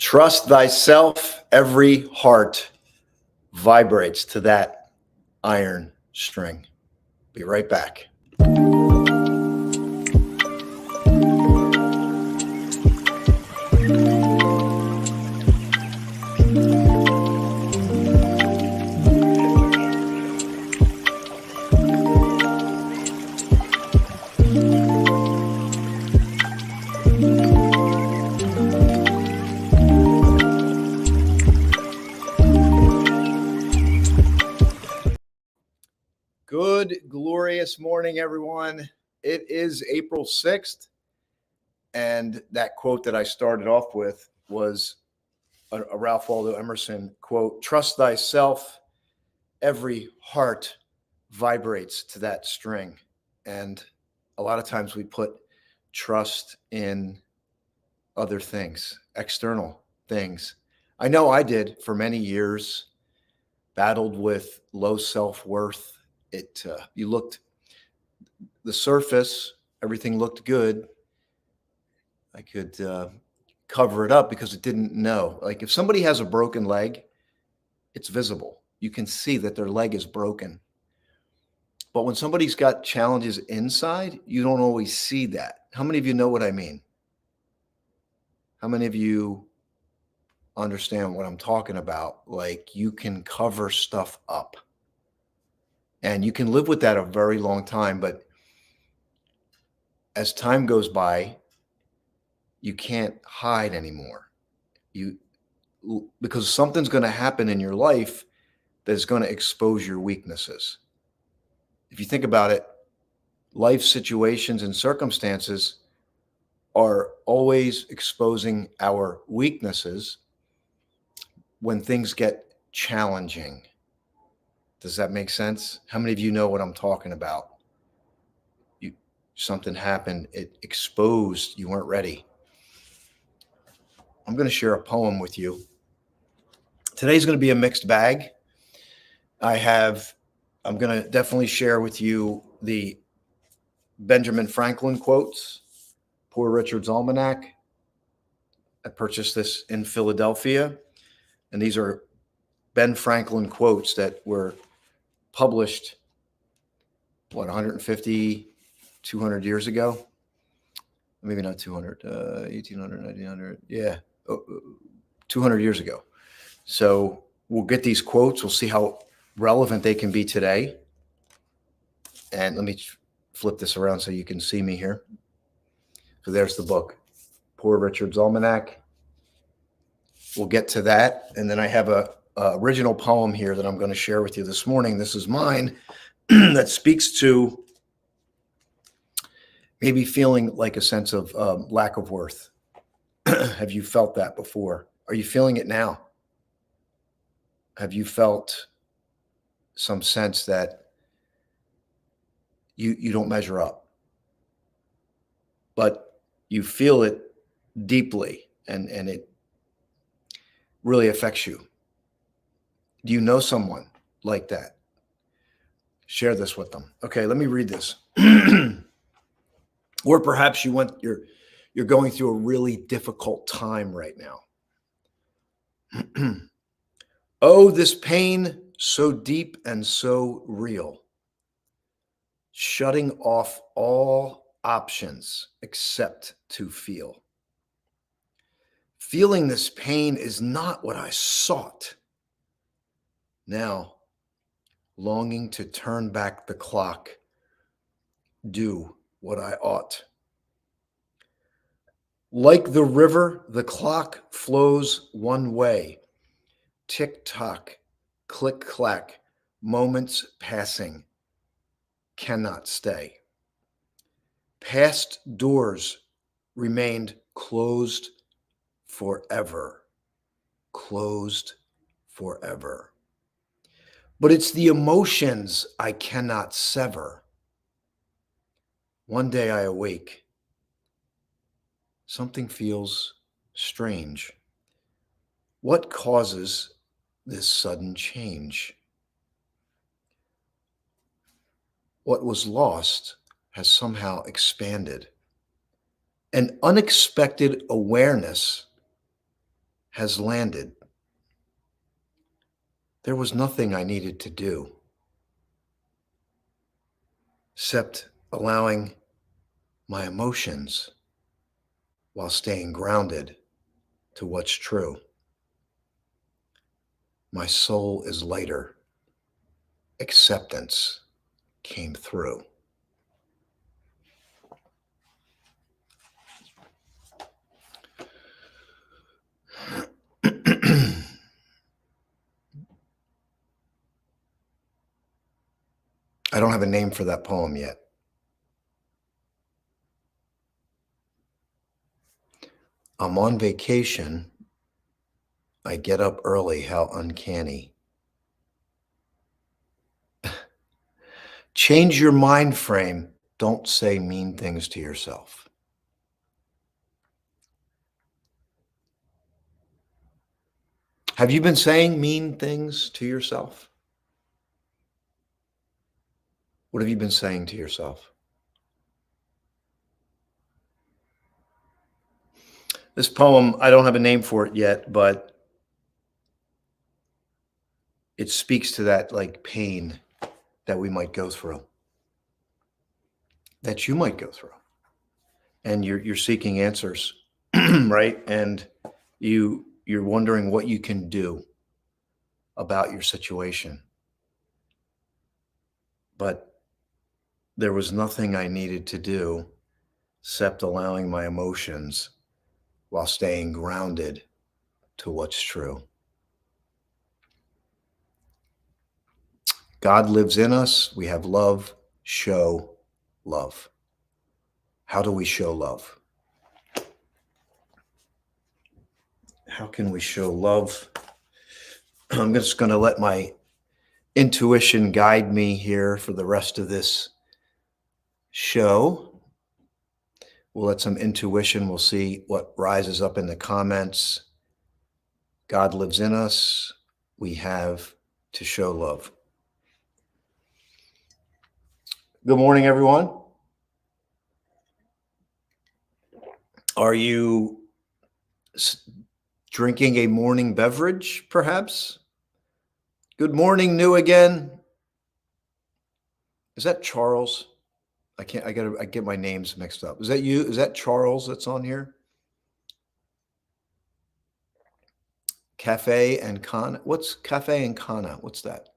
Trust thyself. Every heart vibrates to that iron string. Be right back. Good, glorious morning, everyone. It is April 6th, and that quote that I started off with was a Ralph Waldo Emerson quote, "Trust thyself, every heart vibrates to that string." And a lot of times we put trust in other things, external things. I know I did for many years, battled with low self-worth. You looked the surface, everything looked good. I could cover it up because it didn't know. Like if somebody has a broken leg, it's visible. You can see that their leg is broken. But when somebody's got challenges inside, you don't always see that. How many of you know what I mean? How many of you understand what I'm talking about? Like you can cover stuff up and you can live with that a very long time. But as time goes by, you can't hide anymore. Because something's going to happen in your life that's going to expose your weaknesses. If you think about it, life situations and circumstances are always exposing our weaknesses when things get challenging. Does that make sense? How many of you know what I'm talking about? Something happened, it exposed, you weren't ready. I'm going to share a poem with you. Today's going to be a mixed bag. I'm going to definitely share with you the Benjamin Franklin quotes, Poor Richard's Almanac. I purchased this in Philadelphia, and these are Ben Franklin quotes that were published, 150, 200 years ago? Maybe not 200, 1800, 1900. Yeah, 200 years ago. So we'll get these quotes. We'll see how relevant they can be today. And let me flip this around so you can see me here. So there's the book, Poor Richard's Almanac. We'll get to that. And then I have a original poem here that I'm going to share with you this morning. This is mine that speaks to maybe feeling like a sense of lack of worth. Have you felt that before? Are you feeling it now? Have you felt some sense that you don't measure up, but you feel it deeply and it really affects you? Do you know someone like that? Share this with them. Okay, let me read this. Or perhaps you're going through a really difficult time right now. Oh, this pain so deep and so real, shutting off all options except to feel. Feeling this pain is not what I sought. Now, longing to turn back the clock, do what I ought. Like the river, the clock flows one way. Tick tock, click clack, moments passing, cannot stay. Past doors remained closed forever. Closed forever. But it's the emotions I cannot sever. One day I awake. Something feels strange. What causes this sudden change? What was lost has somehow expanded. An unexpected awareness has landed. There was nothing I needed to do except allowing my emotions while staying grounded to what's true. My soul is lighter. Acceptance came through. I don't have a name for that poem yet. I'm on vacation. I get up early. How uncanny. Change your mind frame. Don't say mean things to yourself. Have you been saying mean things to yourself? What have you been saying to yourself? This poem, I don't have a name for it yet, but it speaks to that like pain that we might go through, that you might go through. And you're seeking answers, right? And you're wondering what you can do about your situation. But there was nothing I needed to do except allowing my emotions while staying grounded to what's true. God lives in us. We have love. Show love. How do we show love? How can we show love? I'm just going to let my intuition guide me here for the rest of this show. We'll let some intuition. We'll see what rises up in the comments. God lives in us. We have to show love. Good morning, everyone. Are you drinking a morning beverage, perhaps? Good morning, new again. Is that Charles? I get my names mixed up. Is that you? Is that Charles that's on here? Cafe and Kana. What's Cafe and Kana? What's that?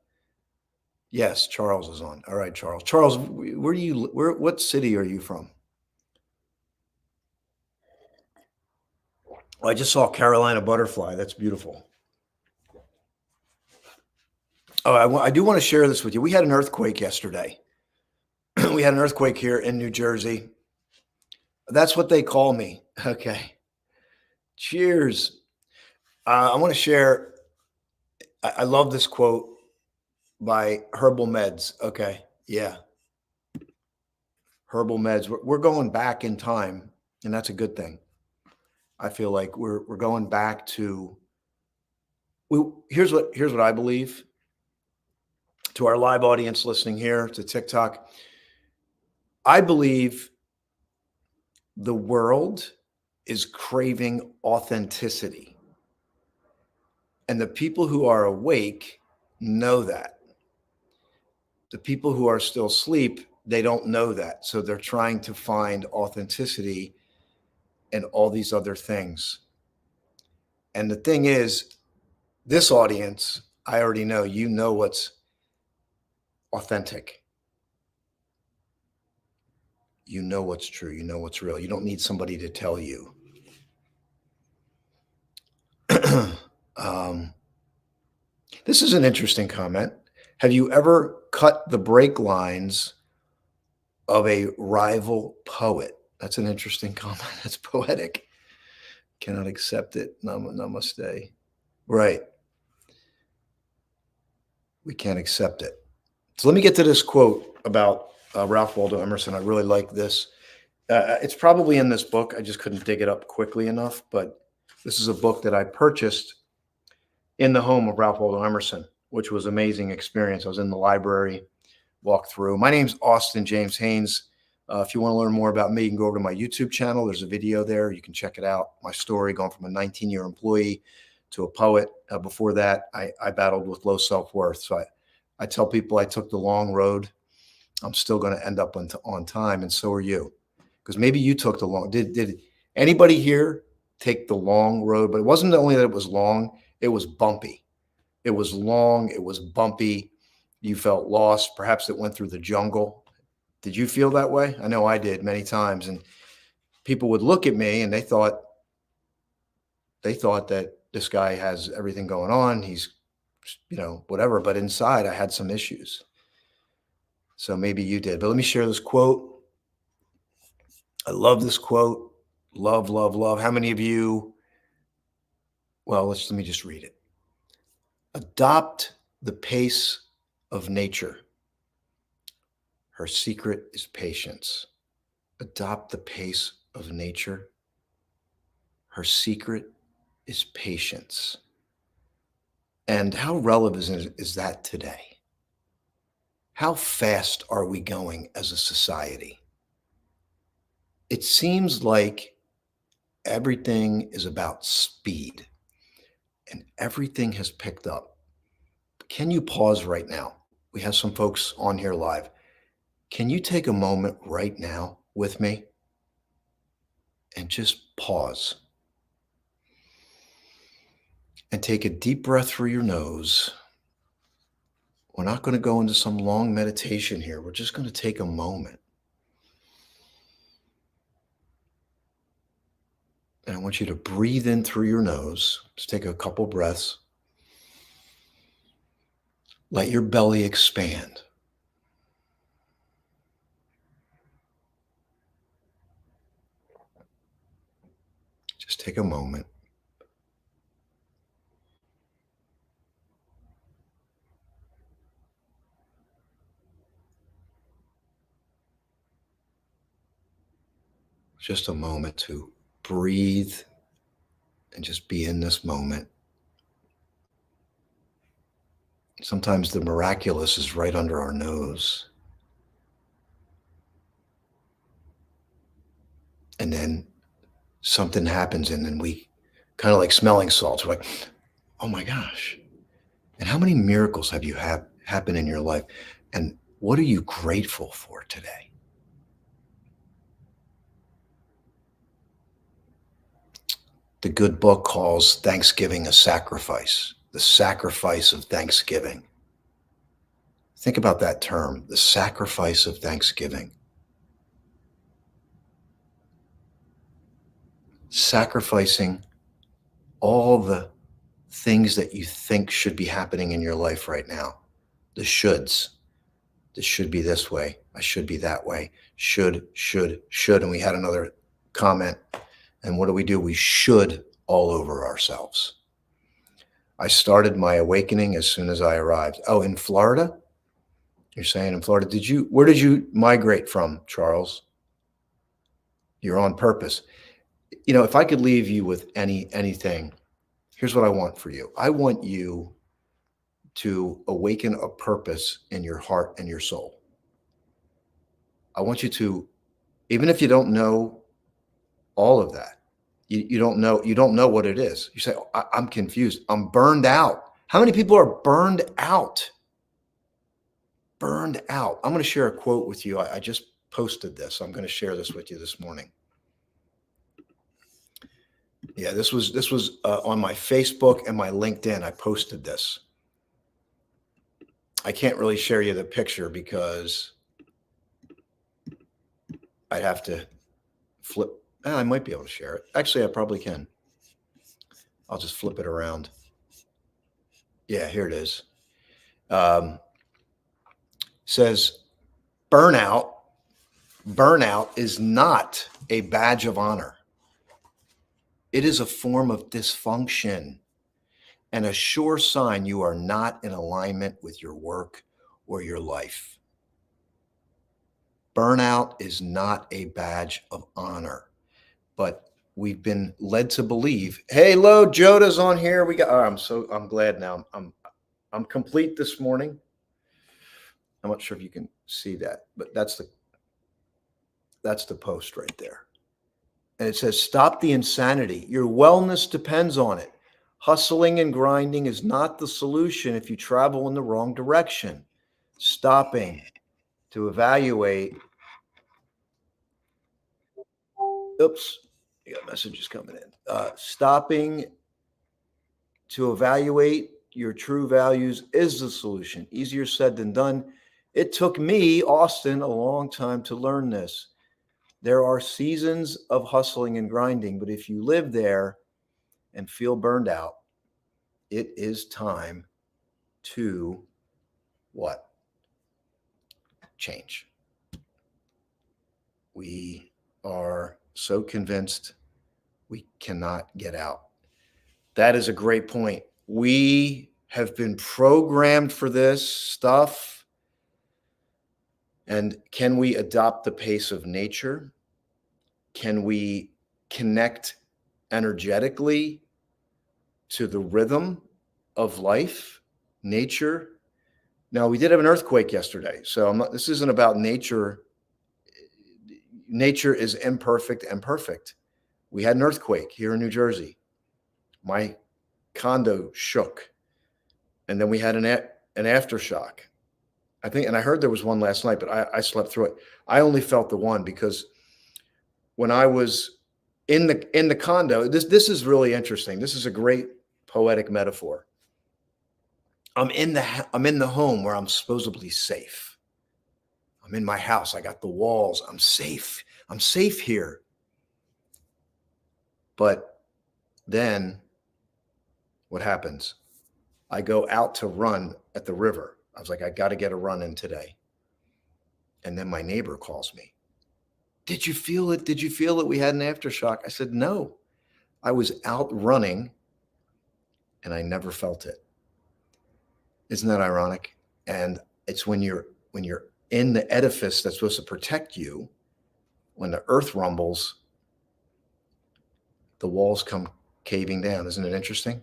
Yes, Charles is on. All right, Charles. Charles, what city are you from? Oh, I just saw Carolina butterfly. That's beautiful. Oh, I do want to share this with you. We had an earthquake yesterday. We had an earthquake here in New Jersey. That's what they call me. Okay. Cheers. I want to share. I love this quote by Herbal Meds. Okay. Yeah. Herbal Meds. We're going back in time, and that's a good thing. I feel like we're going back to. Here's what I believe. To our live audience listening here to TikTok, I believe the world is craving authenticity. And the people who are awake know that. The people who are still asleep, they don't know that. So they're trying to find authenticity in all these other things. And the thing is, this audience, I already know, you know what's authentic. You know what's true. You know what's real. You don't need somebody to tell you. This is an interesting comment. Have you ever cut the brake lines of a rival poet? That's an interesting comment. That's poetic. Cannot accept it. Namaste. Right. We can't accept it. So let me get to this quote about Ralph Waldo Emerson. I really like this. It's probably in this book. I just couldn't dig it up quickly enough, but this is a book that I purchased in the home of Ralph Waldo Emerson, which was an amazing experience. I was in the library, walked through. My name's Austin James Haines. If you want to learn more about me, you can go over to my YouTube channel. There's a video there. You can check it out. My story, going from a 19-year employee to a poet. Before that, I battled with low self-worth. So I tell people I took the long road. I'm still going to end up on time, and so are you. Because maybe you took the long. Did anybody here take the long road? But it wasn't only that it was long, it was bumpy. It was long, it was bumpy. You felt lost. Perhaps it went through the jungle. Did you feel that way? I know I did many times. And people would look at me and they thought that this guy has everything going on. He's, whatever. But inside I had some issues. So maybe you did. But let me share this quote. I love this quote. Love, love, love. How many of you? Well, let me just read it. Adopt the pace of nature. Her secret is patience. Adopt the pace of nature. Her secret is patience. And how relevant is that today? How fast are we going as a society? It seems like everything is about speed and everything has picked up. Can you pause right now? We have some folks on here live. Can you take a moment right now with me and just pause and take a deep breath through your nose? We're not going to go into some long meditation here. We're just going to take a moment. And I want you to breathe in through your nose. Just take a couple breaths. Let your belly expand. Just take a moment. Just a moment to breathe and just be in this moment. Sometimes the miraculous is right under our nose. And then something happens and then we kind of like smelling salts. We're like, oh my gosh. And how many miracles have you had happen in your life? And what are you grateful for today? The good book calls Thanksgiving a sacrifice, the sacrifice of Thanksgiving. Think about that term, the sacrifice of Thanksgiving. Sacrificing all the things that you think should be happening in your life right now. The shoulds. This should be this way. I should be that way. Should. And we had another comment. And what do? We should all over ourselves. I started my awakening as soon as I arrived. Oh, in Florida? You're saying in Florida. Where did you migrate from, Charles? You're on purpose. If I could leave you with anything, here's what I want for you. I want you to awaken a purpose in your heart and your soul. I want you to, even if you don't know all of that, you don't know what it is. You say, I'm confused. I'm burned out. How many people are burned out? Burned out. I'm going to share a quote with you. I just posted this. I'm going to share this with you this morning. Yeah, this was on my Facebook and my LinkedIn. I posted this. I can't really share you the picture because I'd have to flip. I might be able to share it. Actually, I probably can. I'll just flip it around. Yeah, here it is. Says, burnout is not a badge of honor. It is a form of dysfunction and a sure sign you are not in alignment with your work or your life. Burnout is not a badge of honor, but we've been led to believe, hey, Lo, Joda's on here. I'm glad now. I'm complete this morning. I'm not sure if you can see that, but that's That's the post right there. And it says, stop the insanity. Your wellness depends on it. Hustling and grinding is not the solution if you travel in the wrong direction. Stopping to evaluate. Oops, you got messages coming in. Stopping to evaluate your true values is the solution. Easier said than done. It took me, Austin, a long time to learn this. There are seasons of hustling and grinding, but if you live there and feel burned out, it is time to what? Change. We are so convinced we cannot get out. That is a great point. We have been programmed for this stuff. And can we adopt the pace of nature? Can we connect energetically to the rhythm of life, nature? Now, we did have an earthquake yesterday, so this isn't about nature. Nature is imperfect and perfect. We had an earthquake here in New Jersey. My condo shook, and then we had an aftershock. I think, and I heard there was one last night, but I slept through it. I only felt the one because when I was in the condo, this is really interesting. This is a great poetic metaphor. I'm in the home where I'm supposedly safe. I'm in my house. I got the walls. I'm safe. I'm safe here. But then what happens? I go out to run at the river. I was like, I got to get a run in today. And then my neighbor calls me. Did you feel it? Did you feel that we had an aftershock? I said, no, I was out running and I never felt it. Isn't that ironic? And it's when you're in the edifice that's supposed to protect you, when the earth rumbles, the walls come caving down. Isn't it interesting?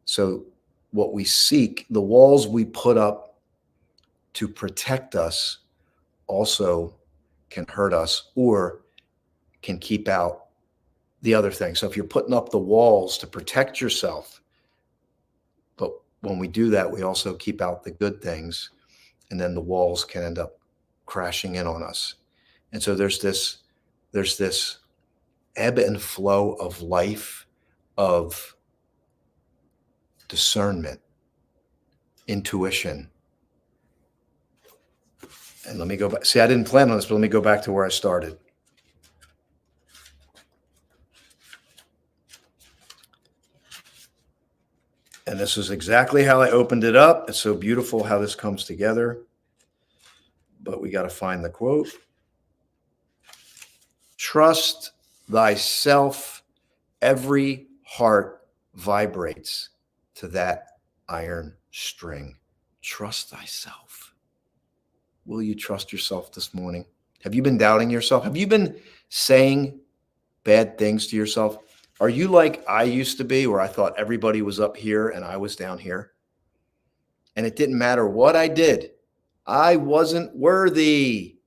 So what we seek, the walls we put up to protect us also can hurt us or can keep out the other thing. So if you're putting up the walls to protect yourself, but when we do that, we also keep out the good things, and then the walls can end up crashing in on us. And so there's this ebb and flow of life, of discernment, intuition. And let me go back. See, I didn't plan on this, but let me go back to where I started. And this is exactly how I opened it up. It's so beautiful how this comes together. But we got to find the quote. Trust thyself. Every heart vibrates to that iron string. Trust thyself. Will you trust yourself this morning? Have you been doubting yourself? Have you been saying bad things to yourself? Are you like I used to be, where I thought everybody was up here and I was down here? And it didn't matter what I did. I wasn't worthy.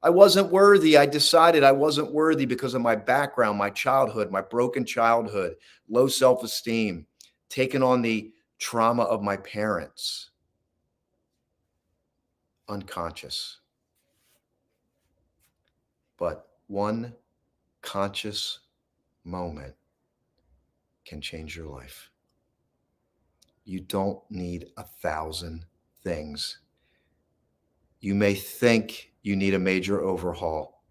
I wasn't worthy. I decided I wasn't worthy because of my background, my childhood, my broken childhood, low self-esteem, taking on the trauma of my parents. Unconscious. But one conscious moment can change your life. You don't need 1,000 things. You may think you need a major overhaul,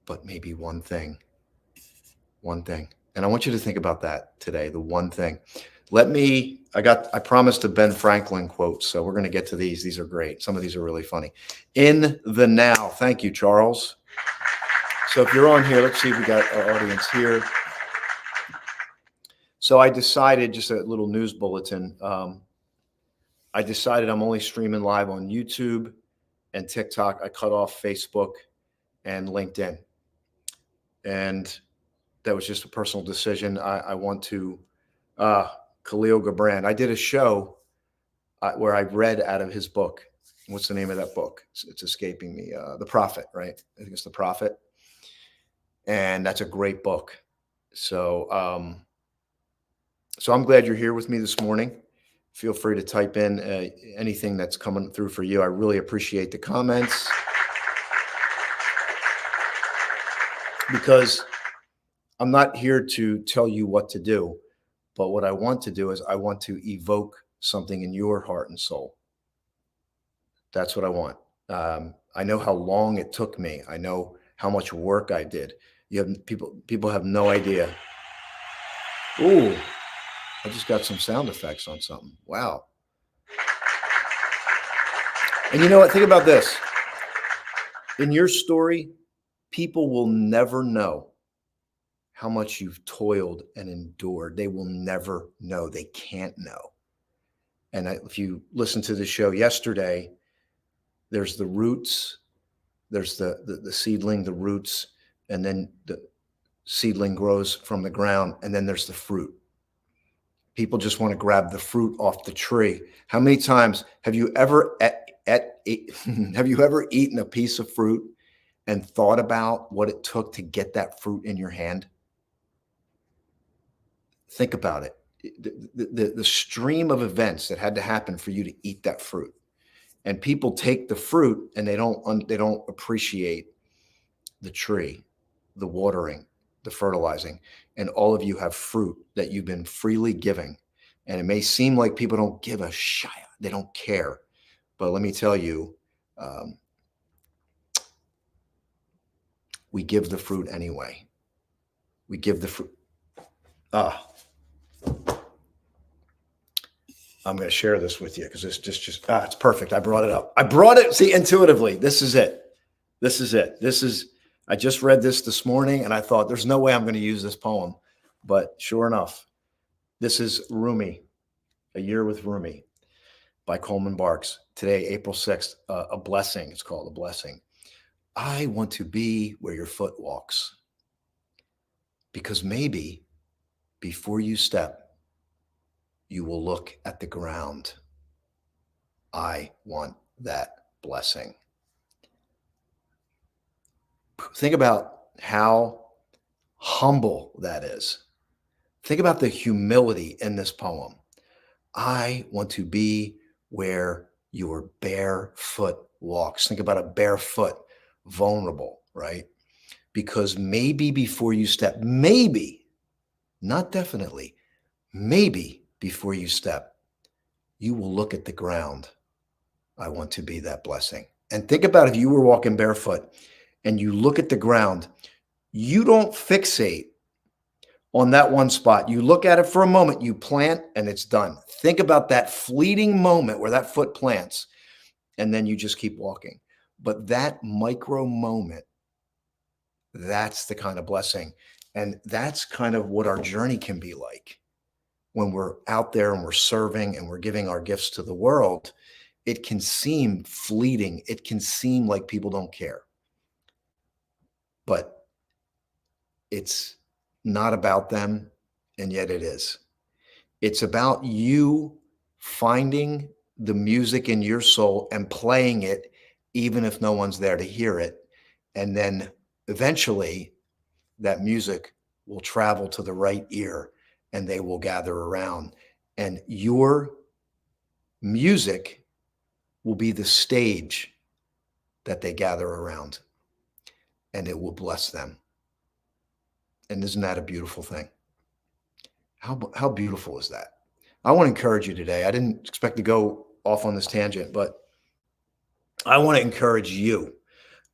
but maybe one thing. And I want you to think about that today, the one thing. I promised a Ben Franklin quote, so we're going to get to these. These are great. Some of these are really funny. In the now. Thank you, Charles. So if you're on here, let's see if we got our audience here. So I decided, just a little news bulletin. I decided I'm only streaming live on YouTube and TikTok. I cut off Facebook and LinkedIn. And that was just a personal decision. I want to, Khalil Gibran. I did a show where I read out of his book. What's the name of that book? It's escaping me. The Prophet, right? I think it's The Prophet. And that's a great book. So I'm glad you're here with me this morning. Feel free to type in anything that's coming through for you. I really appreciate the comments, because I'm not here to tell you what to do, but what I want to do is I want to evoke something in your heart and soul. That's what I want. I know how long it took me. I know how much work I did. You have people have no idea. Ooh, I just got some sound effects on something. Wow. And you know what? Think about this. In your story, people will never know how much you've toiled and endured. They will never know. They can't know. And if you listen to the show yesterday, there's the roots, there's the seedling, the roots, and then the seedling grows from the ground, and then there's the fruit. People just want to grab the fruit off the tree. How many times have you ever have you ever eaten a piece of fruit and thought about what it took to get that fruit in your hand? Think about it. The stream of events that had to happen for you to eat that fruit. And people take the fruit and they don't appreciate the tree, the watering, the fertilizing. And all of you have fruit that you've been freely giving. And it may seem like people don't give a shit. They don't care. But let me tell you, we give the fruit anyway. We give the fruit. I'm going to share this with you because it's just it's perfect. I brought it up. I brought it. See, intuitively, this is it. I just read this morning and I thought there's no way I'm going to use this poem, but sure enough, this is Rumi, A Year with Rumi by Coleman Barks. Today, April 6th, a blessing. It's called A Blessing. I want to be where your foot walks, because maybe before you step, you will look at the ground. I want that blessing. Think about how humble that is. Think about the humility in this poem. I want to be where your bare foot walks. Think about a bare foot, vulnerable, right? Because maybe before you step, maybe, not definitely, maybe before you step, you will look at the ground. I want to be that blessing. And think about if you were walking barefoot and you look at the ground, you don't fixate on that one spot. You look at it for a moment, you plant, and it's done. Think about that fleeting moment where that foot plants, and then you just keep walking. But that micro moment, that's the kind of blessing. And that's kind of what our journey can be like when we're out there and we're serving and we're giving our gifts to the world. It can seem fleeting. It can seem like people don't care. But it's not about them, and yet it is. It's about you finding the music in your soul and playing it, even if no one's there to hear it. And then eventually that music will travel to the right ear and they will gather around. And your music will be the stage that they gather around, and it will bless them. And isn't that a beautiful thing? How beautiful is that? I want to encourage you today. I didn't expect to go off on this tangent, but I want to encourage you.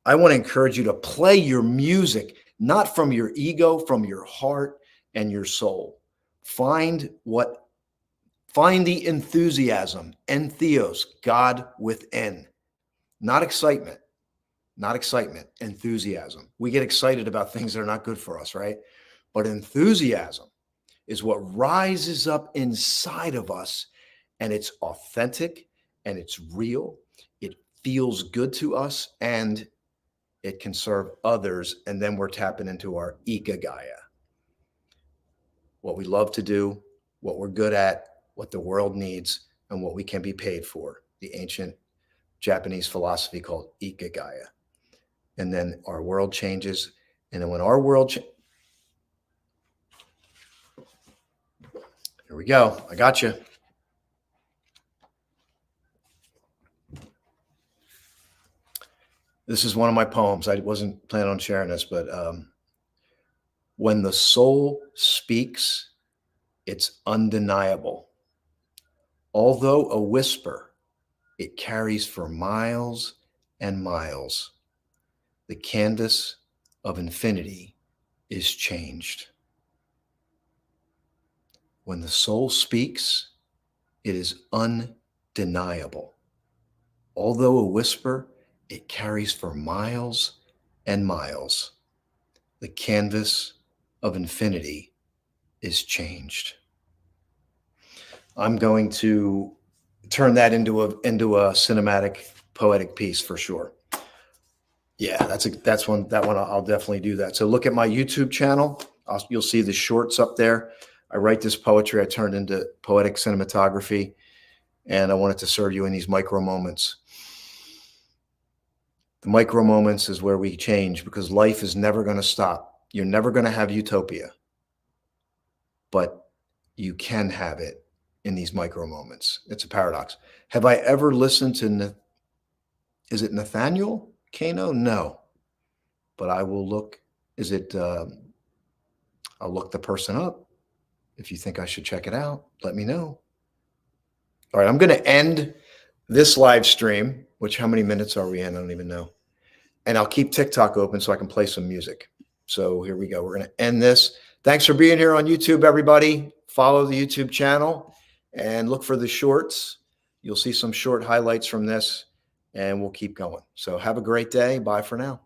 I want to encourage you to play your music, not from your ego, from your heart and your soul. Find the enthusiasm, entheos, God within, not excitement, enthusiasm. We get excited about things that are not good for us, right? But enthusiasm is what rises up inside of us, and it's authentic and it's real. It feels good to us and it can serve others. And then we're tapping into our ikagaya, what we love to do, what we're good at, what the world needs, and what we can be paid for. The ancient Japanese philosophy called Ikigai. And then our world changes. And then when our world here we go. I got you. This is one of my poems. I wasn't planning on sharing this, but when the soul speaks, it's undeniable. Although a whisper, it carries for miles and miles. The canvas of infinity is changed. When the soul speaks, it is undeniable. Although a whisper, it carries for miles and miles. The canvas of infinity is changed. I'm going to turn that into a cinematic, poetic piece for sure. Yeah, that one I'll definitely do that. So look at my YouTube channel. You'll see the shorts up there. I write this poetry I turned into poetic cinematography, and I wanted to serve you in these micro moments. The micro moments is where we change, because life is never going to stop. You're never going to have utopia, but you can have it in these micro moments. It's a paradox. Have I ever listened to, is it Nathaniel Kano? No, but I will look. I'll look the person up. If you think I should check it out, let me know. All right, I'm going to end this live stream, which, how many minutes are we in? I don't even know. And I'll keep TikTok open so I can play some music. So here we go. We're going to end this. Thanks for being here on YouTube, everybody. Follow the YouTube channel and look for the shorts. You'll see some short highlights from this, and we'll keep going. So have a great day. Bye for now.